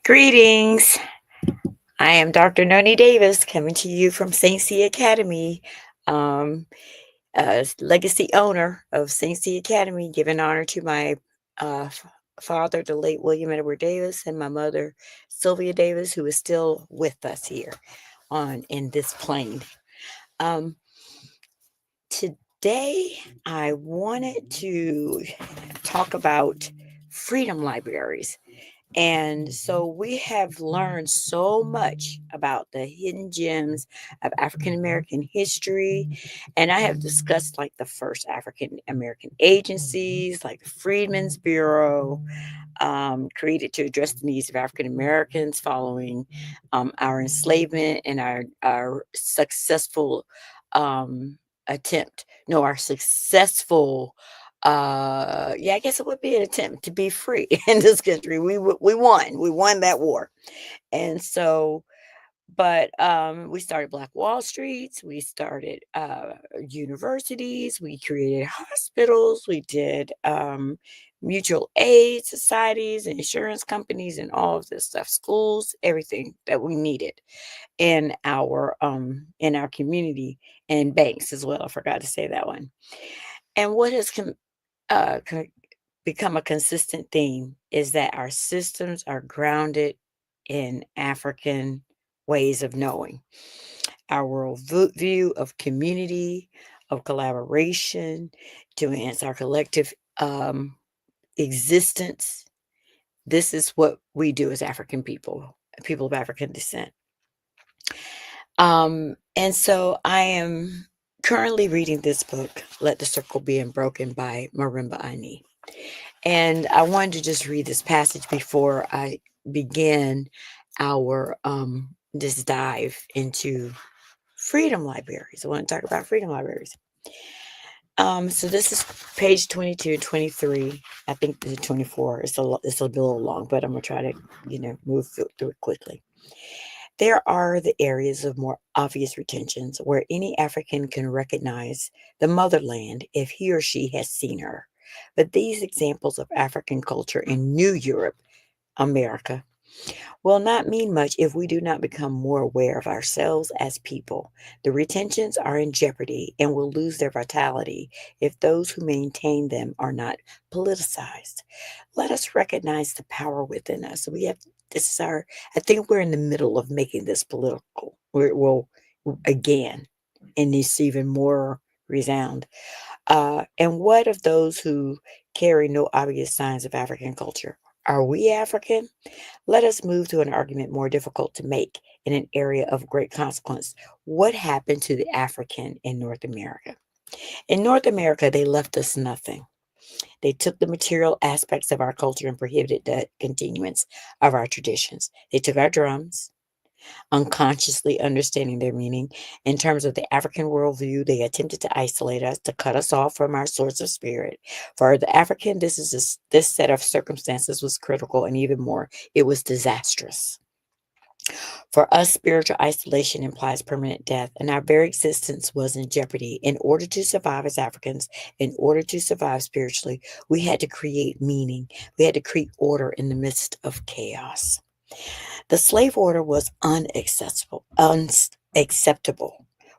Greetings. I am Dr. Noni Davis coming to you from St. C Academy, um, legacy owner of St. C Academy, giving honor to my father, the late William Edward Davis, and my mother, Sylvia Davis, who is still with us here on in this plane. Um, Today, I wanted to talk about freedom libraries. And so we have learned so much about the hidden gems of African American history. And I have discussed like the first African American agencies, like the Freedmen's Bureau, created to address the needs of African Americans following our enslavement and our successful um, our successful yeah, I guess it would be an attempt to be free in this country. We won that war. And so we started Black Wall Streets, we started universities, we created hospitals, we did mutual aid societies and insurance companies and all of this stuff, schools, everything that we needed in our community, and banks as well. I forgot to say that one. And what has uh, co- become a consistent theme is that our systems are grounded in African ways of knowing. Our worldview of community, of collaboration, to enhance our collective existence. This is what we do as African people, people of African descent. And so I am currently reading this book, Let the Circle Be Unbroken by Marimba Ani. And I wanted to just read this passage before I begin our this dive into freedom libraries. I want to talk about freedom libraries. So this is page 22 and 23. I think the 24 is it's a little long, but I'm gonna try to, move through it quickly. There are the areas of more obvious retentions where any African can recognize the motherland if he or she has seen her. But these examples of African culture in New Europe, America, will not mean much if we do not become more aware of ourselves as people. The retentions are in jeopardy and will lose their vitality if those who maintain them are not politicized. Let us recognize the power within us. This is our, I think we're in the middle of making this political. We'll, again, and it's even more resound. And what of those who carry no obvious signs of African culture? Are we African? Let us move to an argument more difficult to make in an area of great consequence. What happened to the African in North America? In North America, they left us nothing. They took the material aspects of our culture and prohibited the continuance of our traditions. They took our drums, unconsciously understanding their meaning. In terms of the African worldview, they attempted to isolate us, to cut us off from our source of spirit. For the African, this set of circumstances was critical, and even more, it was disastrous. For us, spiritual isolation implies permanent death, and our very existence was in jeopardy. In order to survive as Africans, in order to survive spiritually, we had to create meaning. We had to create order in the midst of chaos. The slave order was unacceptable.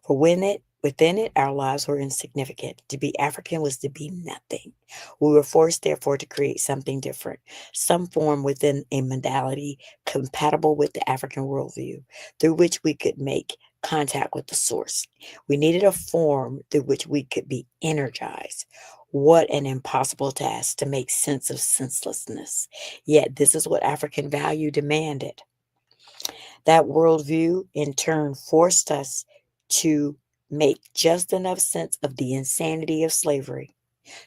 For within it, our lives were insignificant. To be African was to be nothing. We were forced, therefore, to create something different, some form within a modality compatible with the African worldview, through which we could make contact with the source. We needed a form through which we could be energized. What an impossible task to make sense of senselessness. Yet, this is what African value demanded. That worldview, in turn, forced us to make just enough sense of the insanity of slavery,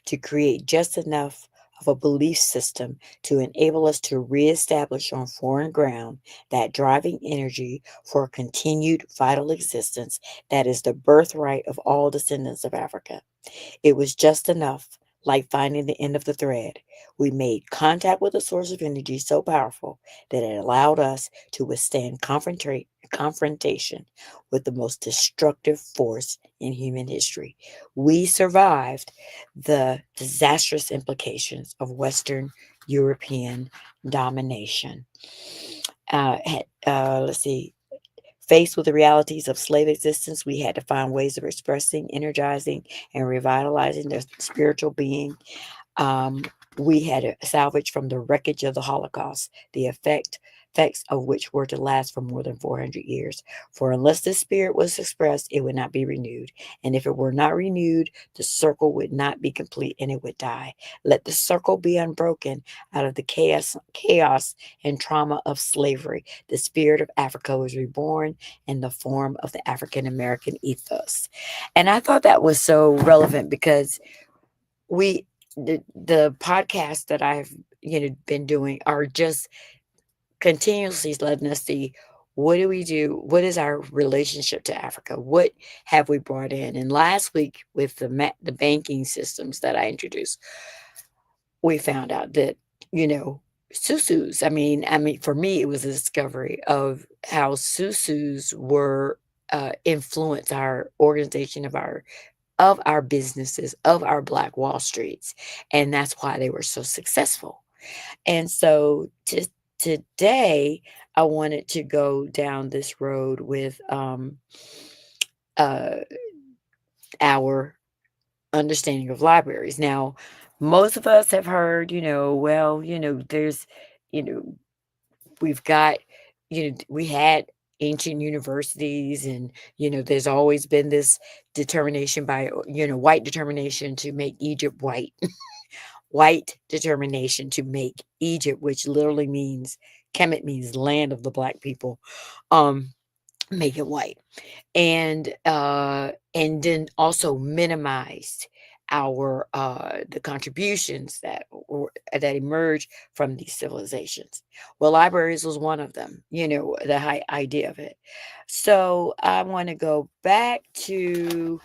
to create just enough of a belief system to enable us to reestablish on foreign ground that driving energy for a continued vital existence that is the birthright of all descendants of Africa. It was just enough, like finding the end of the thread. We made contact with a source of energy so powerful that it allowed us to withstand confrontation with the most destructive force in human history. We survived the disastrous implications of Western European domination. Let's see. Faced with the realities of slave existence, we had to find ways of expressing, energizing, and revitalizing their spiritual being. um, we had it salvaged from the wreckage of the Holocaust, the effects of which were to last for more than 400 years. For unless the spirit was expressed, it would not be renewed. And if it were not renewed, the circle would not be complete and it would die. Let the circle be unbroken out of the chaos and trauma of slavery. The spirit of Africa was reborn in the form of the African American ethos. And I thought that was so relevant because we the podcasts that I've been doing are just continuously letting us see what do we do, what is our relationship to Africa, what have we brought in. And last week with the banking systems that I introduced, we found out that susus. I mean, for me, it was a discovery of how susus were influence our organization of our businesses, of our Black Wall Streets. And that's why they were so successful. And so today, I wanted to go down this road with uh, our understanding of libraries. Now, most of us have heard, well, there's, you know, we've got, we had ancient universities, and there's always been this determination by white determination to make Egypt white. White determination to make Egypt, which literally means Kemet, means land of the Black people, um make it white. And then also minimized our the contributions that emerged from these civilizations. Well, libraries was one of them, the high idea of it. So I want to go back to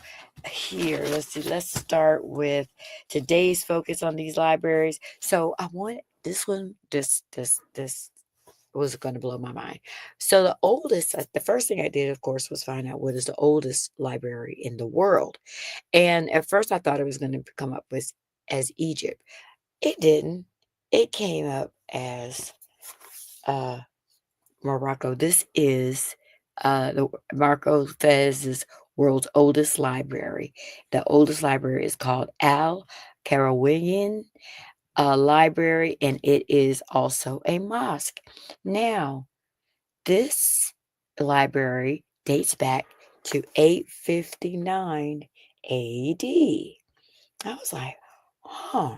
here. Let's see, let's start with today's focus on these libraries. So I want this one, this was going to blow my mind. So the first thing I did, of course, was find out what is the oldest library in the world. And at first, I thought it was going to come up with as Egypt. It didn't. It came up as uh, Morocco. This is the Marco Fez's world's oldest library. The oldest library is called Al Karawiyyin Library, and it is also a mosque. Now, this library dates back to 859 AD. I was like, oh,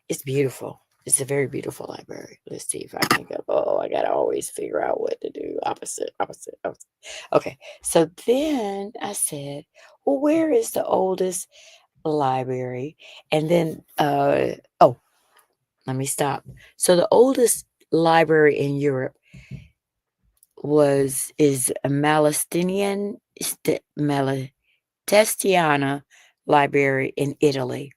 it's beautiful. It's a very beautiful library. Let's see if I can go. Oh, I gotta always figure out what to do. Opposite, opposite, opposite. Okay, so then I said, well, where is the oldest library? And then, oh, let me stop. So the oldest library in Europe is a Malastiniana Library in Italy,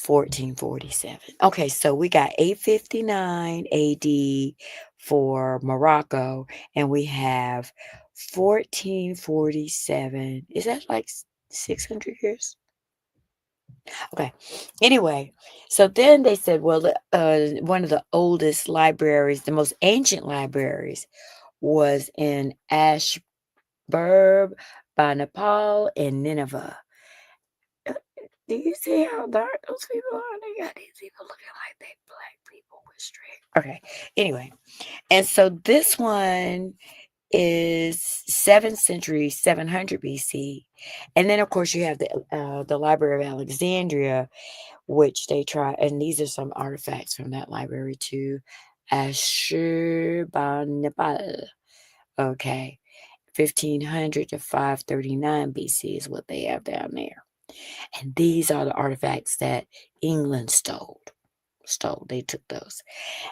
1447. Okay, so we got 859 AD for Morocco, and we have 1447. Is that like 600 years? Okay. Anyway, so then they said, well, one of the oldest libraries, the most ancient libraries, was in Ashburb by Nepal and Nineveh. Do you see how dark those people are? They got these people looking like they Black people with straight. Okay. Anyway, and so this one is 7th century, 700 BC. And then, of course, you have the Library of Alexandria, which they try, and these are some artifacts from that library too. Ashurbanipal. Okay. 1500 to 539 BC is what they have down there. And these are the artifacts that England stole. They took those.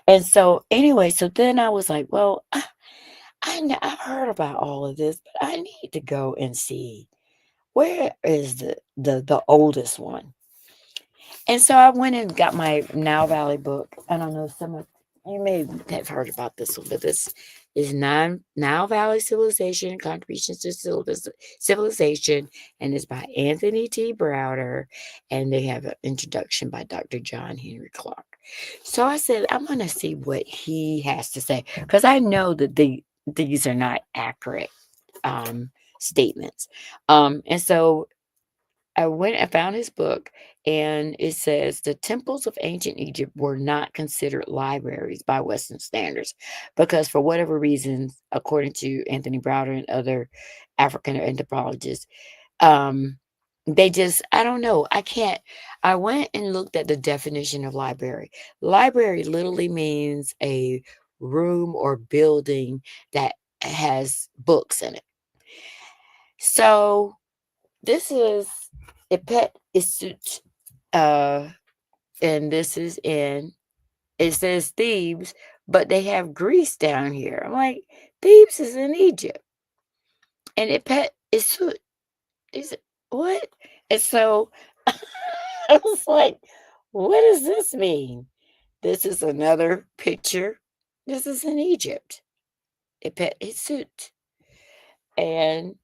And so, anyway, so then I was like, well, I've heard about all of this, but I need to go and see where is the oldest one. And so I went and got my Now Valley book. I don't know, some of you may have heard about this one, but this is Nile Valley Civilization, Contributions to Civilization, and it's by Anthony T. Browder, and they have an introduction by Dr. John Henry Clark. So I said, I'm going to see what he has to say, because I know that these are not accurate um, statements. And so I went and found his book, and it says the temples of ancient Egypt were not considered libraries by Western standards because, for whatever reasons, according to Anthony Browder and other African anthropologists, um, they just, I don't know. I can't. I went and looked at the definition of library. Library literally means a room or building that has books in it. So this is a pet suit, uh, and this is in. It says Thebes, but they have Greece down here. I'm like, Thebes is in Egypt, and it pet is suit. Is it what? And so I was like, what does this mean? This is another picture. This is in Egypt. It pet is suit, and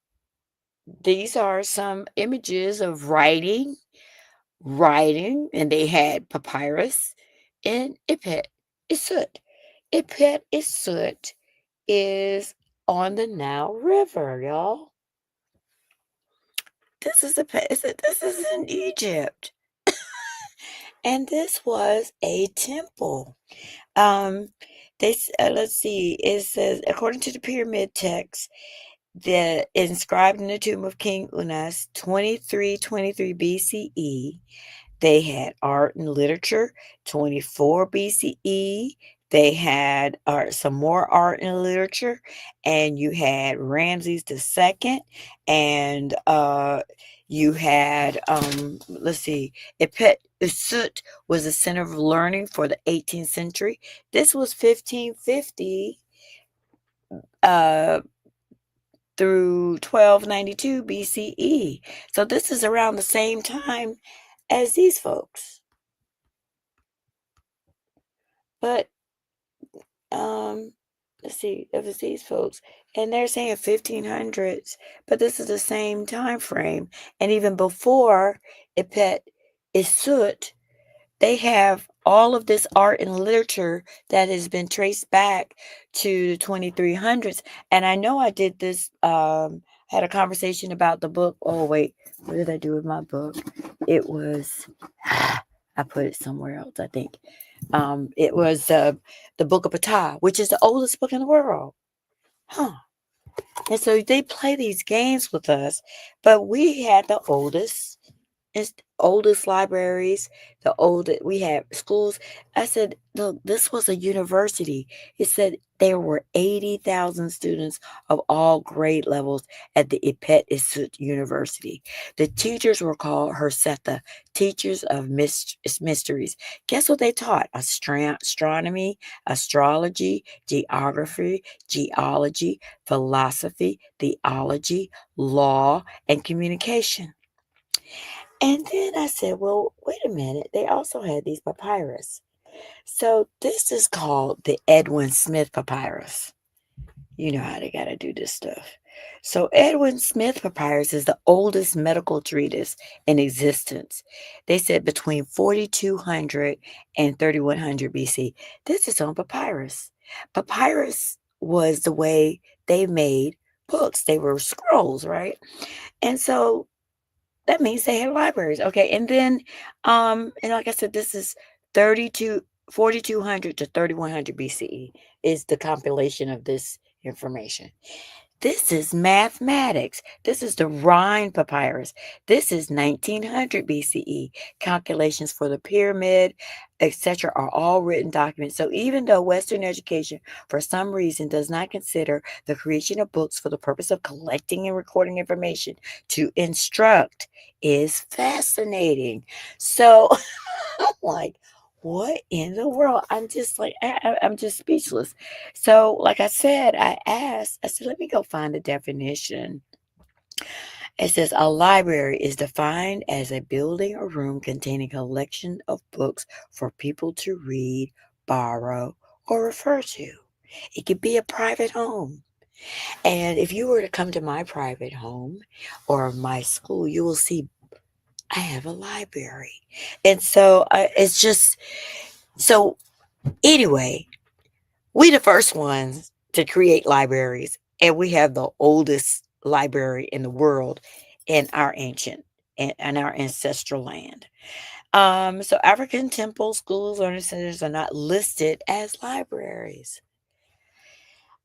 these are some images of writing, and they had papyrus and Ipet Isut. Ipet Isut is on the Nile River, y'all. This is in Egypt, and this was a temple. Um, let's see. It says according to the pyramid text, the inscribed in the tomb of King Unas, 2323 BCE. They had art and literature, 24 BCE. They had some more art and literature, and you had Ramses II, and you had let's see, Epet Usut was a center of learning for the 18th century. This was 1550 uh, through 1292 BCE. So this is around the same time as these folks. But um let's see, it was these folks, and they're saying 1500s, but this is the same time frame. And even before Ipet Isut, they have all of this art and literature that has been traced back to the 2300s. And I know I did this, had a conversation about the book. Oh wait, what did I do with my book? It was I put it somewhere else, I think. It was the Book of Ptah, which is the oldest book in the world. Huh. And so they play these games with us, but we had the oldest libraries, the oldest, we had schools. I said, look, this was a university. It said there were 80,000 students of all grade levels at the Ipet Isut University. The teachers were called Hersetha, teachers of mysteries. Guess what they taught? Astronomy, astrology, geography, geology, philosophy, theology, law, and communication. And then I said, well, wait a minute. They also had these papyrus. So this is called the Edwin Smith papyrus. You know how they got to do this stuff. So Edwin Smith papyrus is the oldest medical treatise in existence. They said between 4200 and 3100 BC. This is on papyrus. Papyrus was the way they made books. They were scrolls, right? And so that means they have libraries. Okay. And then, and like I said, this is 4200 to 3100 BCE is the compilation of this information. This is mathematics. This is the Rhine papyrus. This is 1900 BCE. Calculations for the pyramid, etc., are all written documents. So even though Western education, for some reason, does not consider the creation of books for the purpose of collecting and recording information to instruct, is fascinating. So I'm like, what in the world? I'm just like, I'm just speechless. So, like I said, I said, let me go find the definition. It says a library is defined as a building or room containing a collection of books for people to read, borrow, or refer to. It could be a private home. And if you were to come to my private home or my school, you will see I have a library. And so it's just so anyway, we the first ones to create libraries, and we have the oldest library in the world in our ancient and our ancestral land. So African temples, schools, learning centers are not listed as libraries.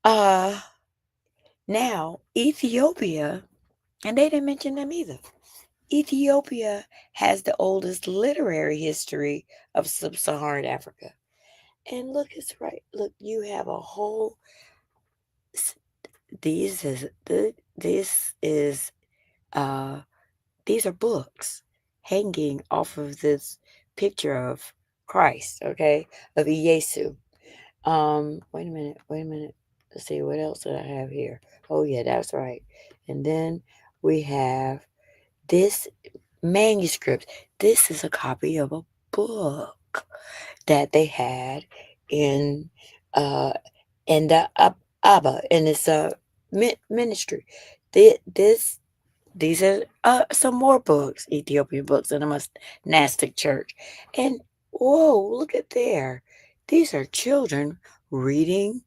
Uh, Now Ethiopia, and they didn't mention them either. Ethiopia has the oldest literary history of sub-Saharan Africa. And look, it's right. Look, you have a whole. These is this is uh these are books hanging off of this picture of Christ, okay, of Yesu. Wait a minute. Let's see what else did I have here. Oh yeah, that's right. And then we have this manuscript. This is a copy of a book that they had in uh in the Abba in this ministry. This these are some more books, Ethiopian books in a monastic church. And whoa, look at there. These are children reading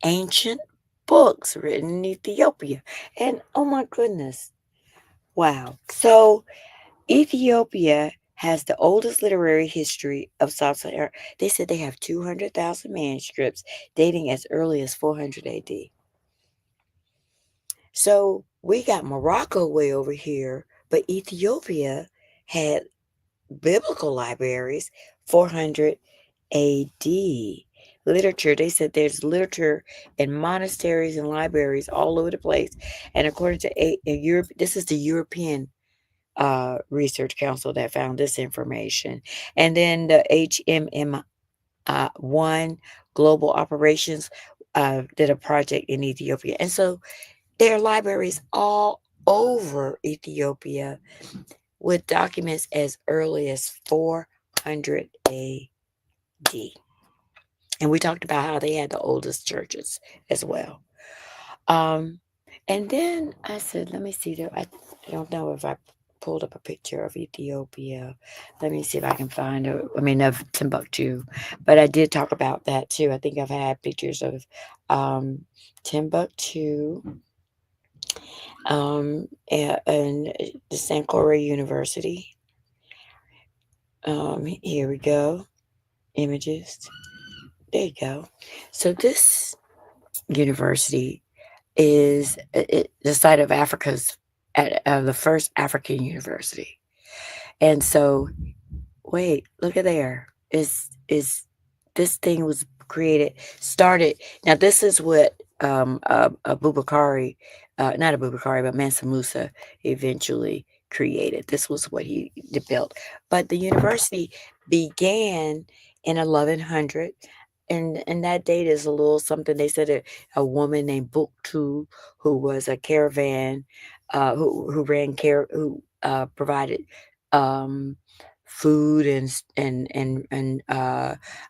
ancient books written in Ethiopia. And oh my goodness. Wow. So Ethiopia has the oldest literary history of Sub-Saharan. They said they have 200,000 manuscripts dating as early as 400 AD. So we got Morocco way over here, but Ethiopia had biblical libraries 400 AD. Literature, they said there's literature in monasteries and libraries all over the place. And according to Europe, this is the European Research Council that found this information. And then the HMM one Global Operations did a project in Ethiopia. And so there are libraries all over Ethiopia with documents as early as 400 AD. And we talked about how they had the oldest churches as well. Um, and then I said, let me see. I don't know if I pulled up a picture of Ethiopia. Let me see if I can find it. I mean, of Timbuktu. But I did talk about that too. I think I've had pictures of Timbuktu and the Sankore University. Here we go. Images. There you go. So this university is the site of the first African university. And so, wait, look at there. Is this thing was started. Now this is what Abubakari, not Abubakari, but Mansa Musa eventually created. This was what he built. But the university began in 1100. And that date is a little something. They said a woman named Buktu, who was a caravan, who ran care, who provided um, food and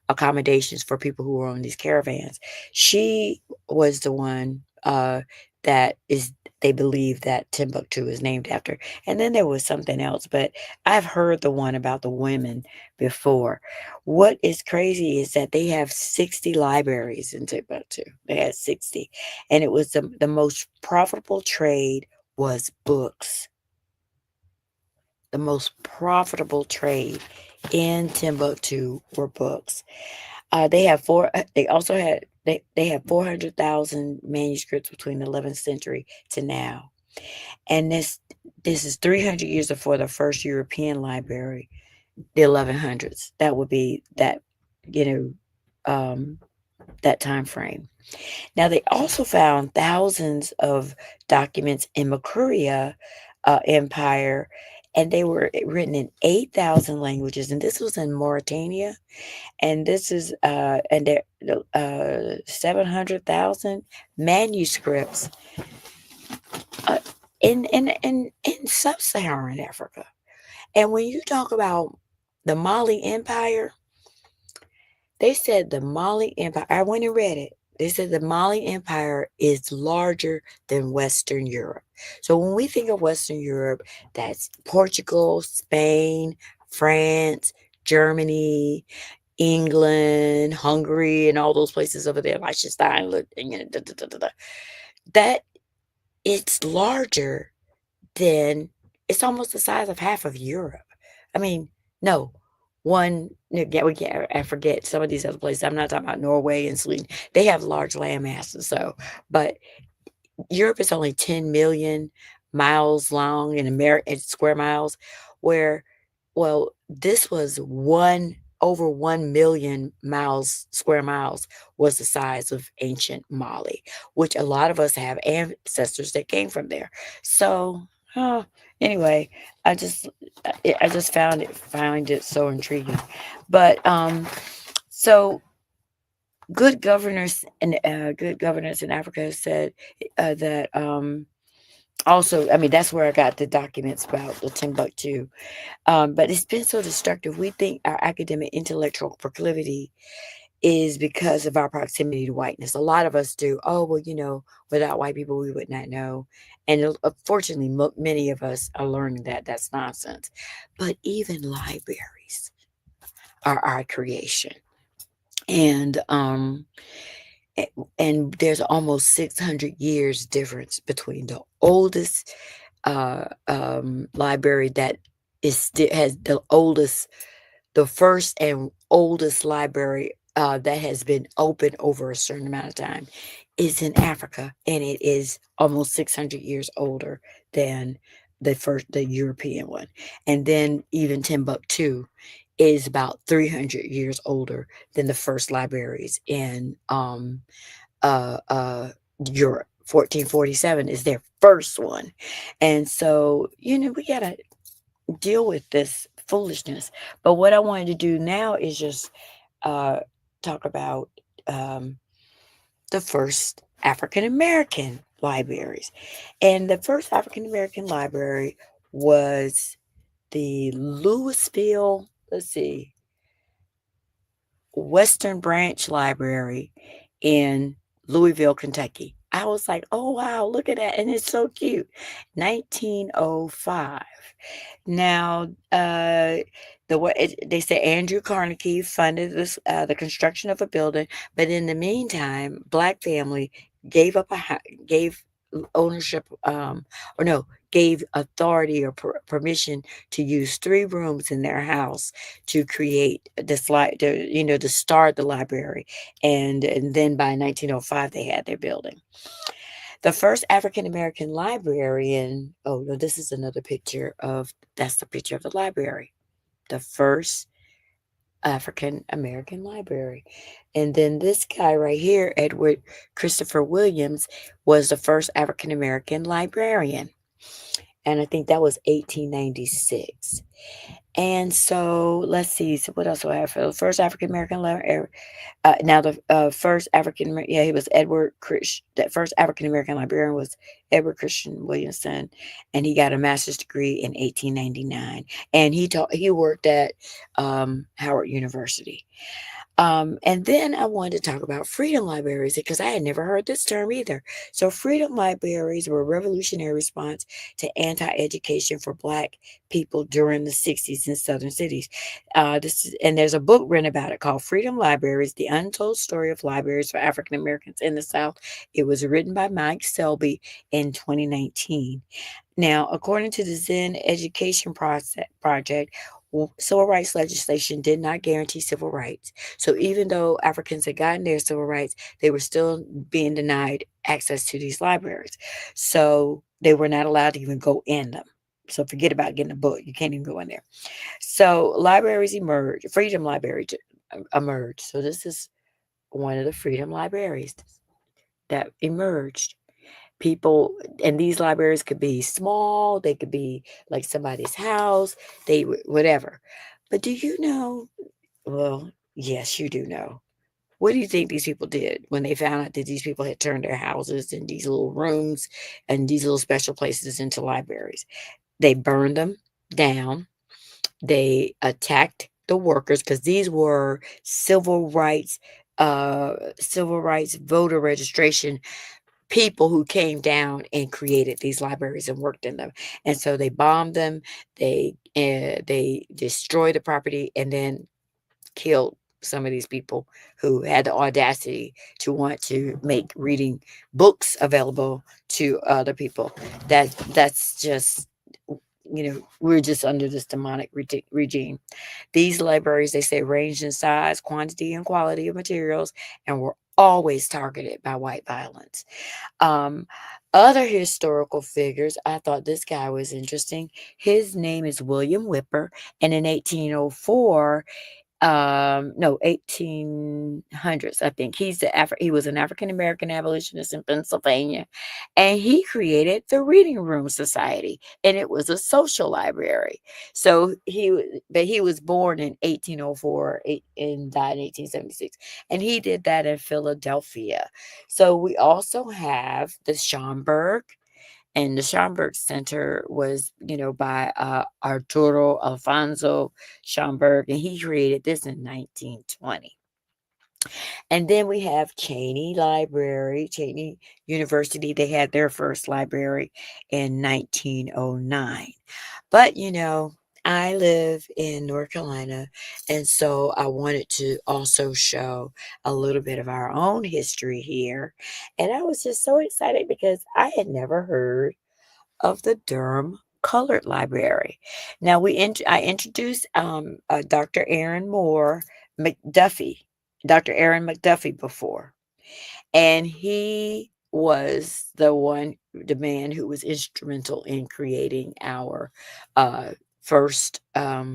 accommodations for people who were on these caravans. She was the one that is. They believe that Timbuktu is named after. And then there was something else, but I've heard the one about the women before. What is crazy is that they have 60 libraries in Timbuktu. They had 60. And it was the most profitable trade was books. The most profitable trade in Timbuktu were books. They have four. They also had they have 400,000 manuscripts between the 11th century to now, and this is 300 years before the first European library, the 1100s. That would be that, you that time frame. Now they also found thousands of documents in Makuria Empire, and they were written in 8,000 languages, and this was in Mauritania. And this is and there 700,000 manuscripts uh, in sub-Saharan Africa. And when you talk about the Mali Empire, they said the Mali Empire. I went and read it. They said the Mali Empire is larger than Western Europe. So when we think of Western Europe, that's Portugal, Spain, France, Germany, England, Hungary, and all those places over there, Liechtenstein, that it's larger than, it's almost the size of half of Europe. I mean, no, yeah, we can't, I forget some of these other places. I'm not talking about Norway and Sweden. They have large land masses, so, but Europe is only 10 million miles long in American square miles, where, well, this was over 1 million miles, square miles was the size of ancient Mali, which a lot of us have ancestors that came from there. So, uh, anyway, I just, I just find it so intriguing. But, so good governors in Africa said that also, I mean, that's where I got the documents about the Timbuktu. But it's been so destructive. We think our academic intellectual proclivity is because of our proximity to whiteness. A lot of us do. Oh, well, without white people, we would not know. And fortunately, many of us are learning that that's nonsense. But even libraries are our creation. And a- and there's almost 600 years difference between the oldest library that has the first and oldest library that has been open over a certain amount of time is in Africa, and it is almost 600 years older than the European one. And then even Timbuktu is about 300 years older than the first libraries in uh, uh, Europe. 1447 is their first one. And so, we got to deal with this foolishness. But what I wanted to do now is just uh, talk about the first African American libraries. And the first African American library was the Louisville, let's see, Western Branch Library in Louisville, Kentucky. I was like, oh, wow, look at that. And it's so cute. 1905. Now, they say Andrew Carnegie funded the construction of a building, but in the meantime, black family gave ownership, or no, gave authority or permission to use 3 rooms in their house to create to start the library, and then by 1905 they had their building. The first African American librarian, oh no, this is another picture that's the picture of the library. The first African American library. And then this guy right here, Edward Christopher Williams, was the first African American librarian. And I think that was 1896. And so let's see. So what else do I have for the first African American librarian? Now the first he was Edward Christian. That first African American librarian was Edward Christian Williamson, and he got a master's degree in 1899. And he worked at Howard University. And then I wanted to talk about freedom libraries because I had never heard this term either. So, freedom libraries were a revolutionary response to anti-education for Black people during the 60s in southern cities. And there's a book written about it called Freedom Libraries: The Untold Story of Libraries for African Americans in the South. It was written by Mike Selby in 2019. Now, according to the Zen Education Project, civil rights legislation did not guarantee civil rights. So even though Africans had gotten their civil rights, they were still being denied access to these libraries. So they were not allowed to even go in them. So forget about getting a book. You can't even go in there. So libraries emerged, freedom libraries emerged. So this is one of the freedom libraries that emerged. People, and these libraries could be small, they could be like somebody's house, whatever. But do you know, well, yes, you do know. What do you think these people did when they found out that these people had turned their houses and these little rooms and these little special places into libraries? They burned them down. They attacked the workers because these were civil rights civil rights voter registration people who came down and created these libraries and worked in them. And so they bombed them, they destroyed the property, and then killed some of these people who had the audacity to want to make reading books available to other people. That's just, we're just under this demonic regime. These libraries, they say, ranged in size, quantity, and quality of materials, and were always targeted by white violence. Um, Other historical figures, I thought this guy was interesting. His name is William Whipper, and in 1804, no, 1800s, I think. He was an African American abolitionist in Pennsylvania, and he created the Reading Room Society, and it was a social library. So he was born in 1804 and died in 1876, and he did that in Philadelphia. So we also have the Schomburg, and the Schomburg Center was, by Arturo Alfonso Schomburg, and he created this in 1920. And then we have Cheney University. They had their first library in 1909. But, I live in North Carolina, and so I wanted to also show a little bit of our own history here. And I was just so excited because I had never heard of the Durham Colored Library. Now I introduced Dr. Aaron Moore McDuffie, Dr. Aaron McDuffie before, and he was the man who was instrumental in creating our first uh,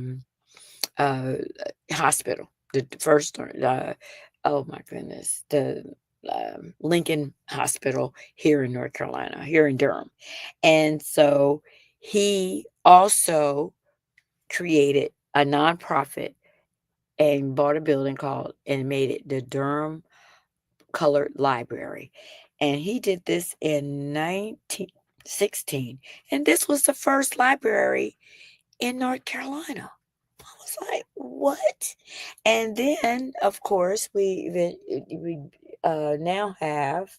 hospital, the first, oh my goodness, the Lincoln Hospital here in North Carolina, here in Durham. And so he also created a nonprofit and bought a building called and made it the Durham Colored Library. And he did this in 1916. And this was the first library in North Carolina. I was like, "What?" And then, of course, we now have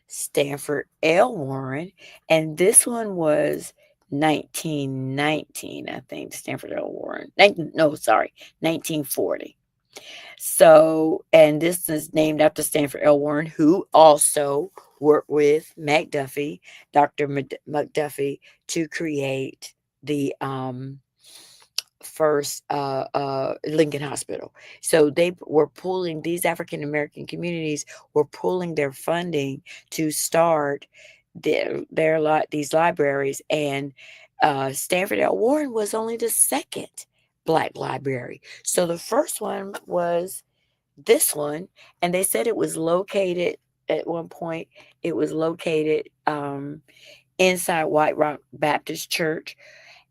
Stanford L. Warren, and this one was 1919, I think. Stanford L. Warren. No, sorry, 1940. So, and this is named after Stanford L. Warren, who also worked with McDuffie, Dr. McDuffie, to create the first Lincoln Hospital. So they were pulling these African American communities were pulling their funding to start these libraries, and Stanford L. Warren was only the second Black library. So the first one was this one, and they said it was located at one point. It was located inside White Rock Baptist Church,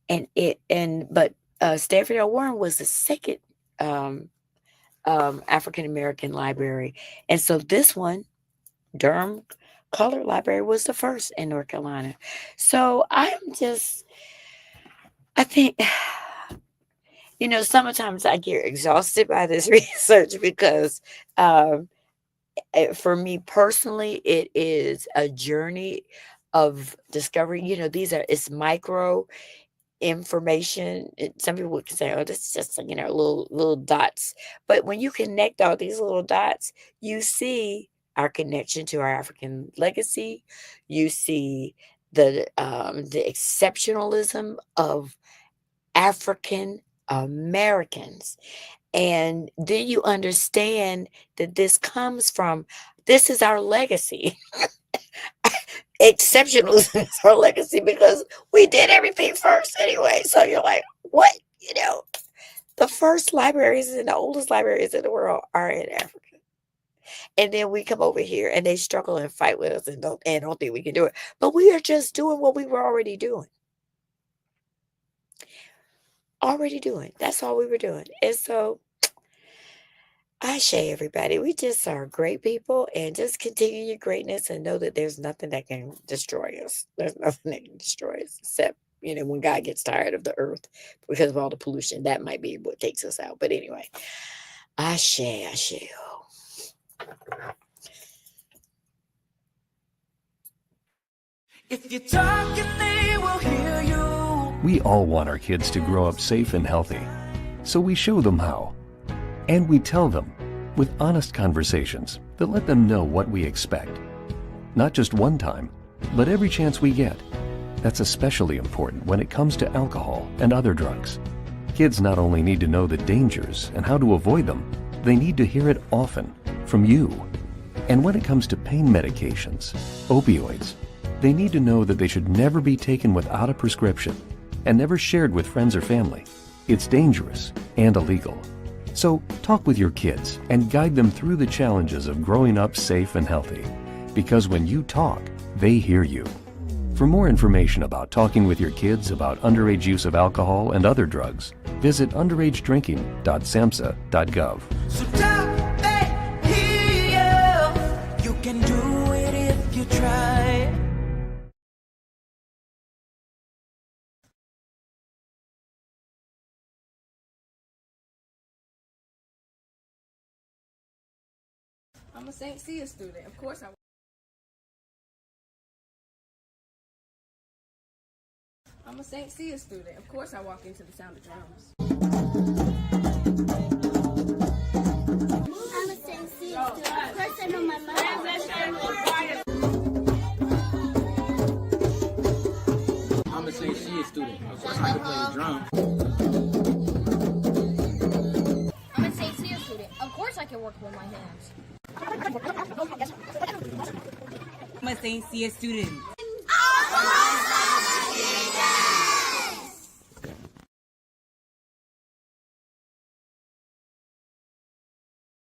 but Stanford L. Warren was the second um, African American library, and so this one, Durham Colored Library, was the first in North Carolina. So I think, sometimes I get exhausted by this research because um, for me personally, it is a journey of discovery. It's micro information. Some people can say, "Oh, this is just little dots," but when you connect all these little dots, you see our connection to our African legacy. You see the exceptionalism of African Americans, and then you understand that this is our legacy. Exceptionalism is our legacy because we did everything first anyway. So you're like, what? The first libraries and the oldest libraries in the world are in Africa. And then we come over here and they struggle and fight with us and don't think we can do it. But we are just doing what we were already doing. Already doing. That's all we were doing. And so Ashe, everybody. We just are great people, and just continue your greatness and know that there's nothing that can destroy us. There's nothing that can destroy us except, when God gets tired of the earth because of all the pollution. That might be what takes us out. But anyway, Ashe, Ashe. If you're talking, they will hear you. We all want our kids to grow up safe and healthy, so we show them how. And we tell them with honest conversations that let them know what we expect. Not just one time, but every chance we get. That's especially important when it comes to alcohol and other drugs. Kids not only need to know the dangers and how to avoid them, they need to hear it often from you. And when it comes to pain medications, opioids, they need to know that they should never be taken without a prescription and never shared with friends or family. It's dangerous and illegal. So talk with your kids and guide them through the challenges of growing up safe and healthy. Because when you talk, they hear you. For more information about talking with your kids about underage use of alcohol and other drugs, visit underagedrinking.samhsa.gov. So talk, they hear you. You can do it if you try. I'm a St. Cia student. Of course I'm a St. Cia student. Of course I walk into the sound of drums. I'm a St. Cia student. Of course I know my mom. I'm a St. Cia student. Of course I can play the drum. I'm a St. Cia student. Of course I can work with my hands. I'm a St. Cia student.